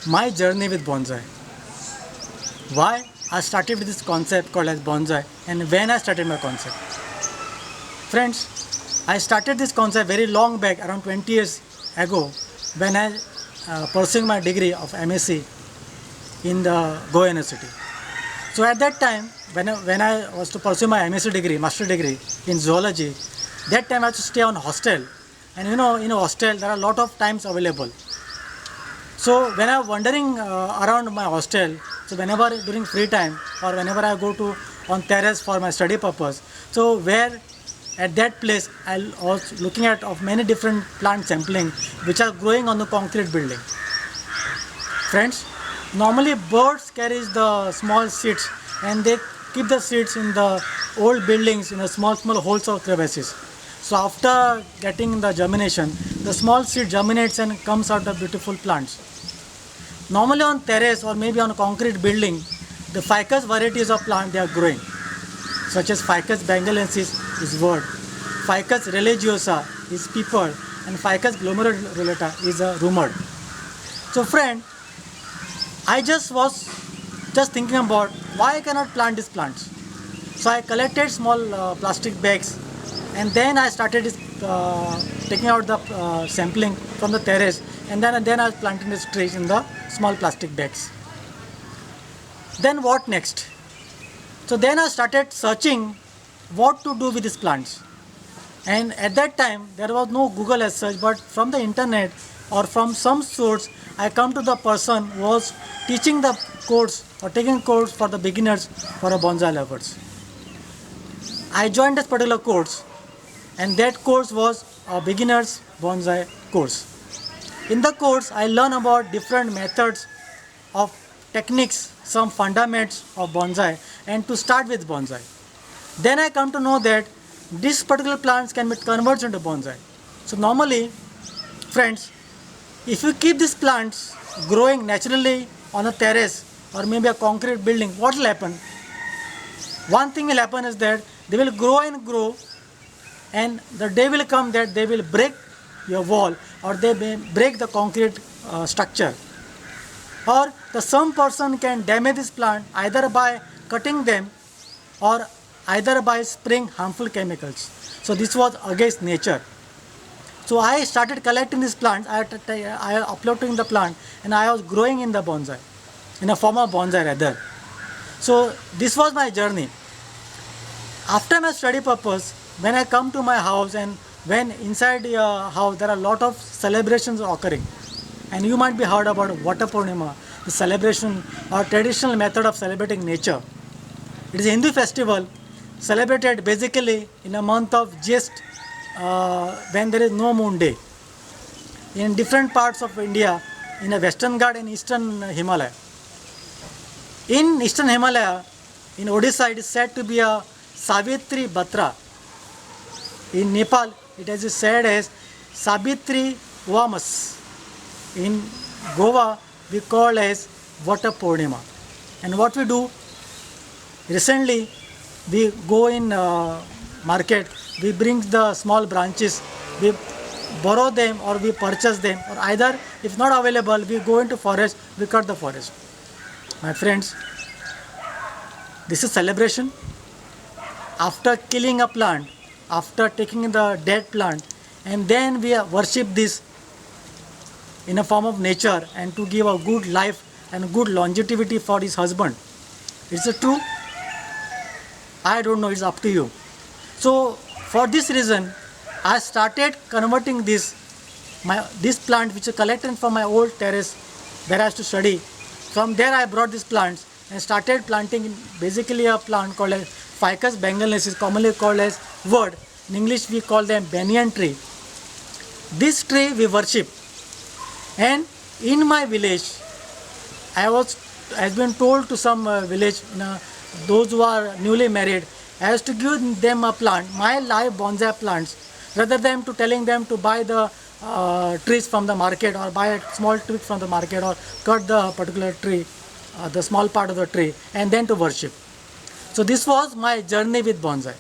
My journey with bonsai. Why I started with this concept called as bonsai and when I started my concept. Friends, I started this concept very long back, around 20 years ago, when I pursuing my degree of MSc in the Goa University. So at that time, when I was to pursue my MSc degree, master degree in zoology, that time I had to stay on hostel. And in a hostel, there are a lot of times available. So when I'm wandering around my hostel, so whenever during free time or whenever I go to on terrace for my study purpose, so where at that place I was looking at of many different plant sampling which are growing on the concrete building. Friends, normally birds carry the small seeds and they keep the seeds in the old buildings in a small holes or crevices. So after getting the germination, the small seed germinates and comes out of beautiful plants. Normally on terrace or maybe on a concrete building, the ficus varieties of plant they are growing, such as Ficus bengalensis is word, Ficus religiosa is people, and Ficus glomerulata is rumored. So friend, I was just thinking about why I cannot plant these plants. So I collected small plastic bags and then I started taking out the sampling from the terrace and then I was planting these trees in the small plastic bags. Then what next? So then I started searching what to do with these plants. And at that time there was no Google as such, but from the internet or from some source I come to the person who was teaching the course or taking course for the beginners for a bonsai lovers. I joined this particular course and that course was a beginners bonsai course. In the course I learned about different methods of techniques, some fundamentals of bonsai and to start with bonsai. Then I come to know that these particular plants can be converted into bonsai. So normally, friends, if you keep these plants growing naturally on a terrace or maybe a concrete building, what will happen? One thing will happen is that they will grow and grow and the day will come that they will break your wall or they may break the concrete structure. Or some person can damage this plant either by cutting them or either by spraying harmful chemicals. So this was against nature. So I started collecting these plants, I uploading the plant and I was growing in the bonsai, in a form of bonsai rather. So this was my journey. After my study purpose, when I come to my house and when inside your house there are a lot of celebrations occurring, and you might be heard about Vata Purnima, the celebration or traditional method of celebrating nature. It is a Hindu festival celebrated basically in a month of Jyesht when there is no moon day. In different parts of India, in a Western Ghat and Eastern Himalaya. In Eastern Himalaya, in Odisha, it is said to be a Savitri Batra. In Nepal, it is said as Savitri Vamas. In Goa, we call as Vata Purnima. And what we do, recently, we go in market, we bring the small branches, we borrow them or we purchase them, or either if not available, we go into forest, we cut the forest. My friends, this is celebration. After killing a plant, after taking the dead plant, and then we worship this in a form of nature and to give a good life and good longevity for his husband. Is it true? I don't know, it's up to you. So for this reason, I started converting this plant which is collected from my old terrace where I used to study. From there I brought these plants and started planting basically a plant called as Ficus bengalensis, commonly called as wood. In English we call them banyan tree. This tree we worship. And in my village, has been told to some village, those who are newly married, I used to give them a plant, my live bonsai plants, rather than to telling them to buy the trees from the market or buy a small tree from the market or cut the particular tree, the small part of the tree and then to worship. So this was my journey with bonsai.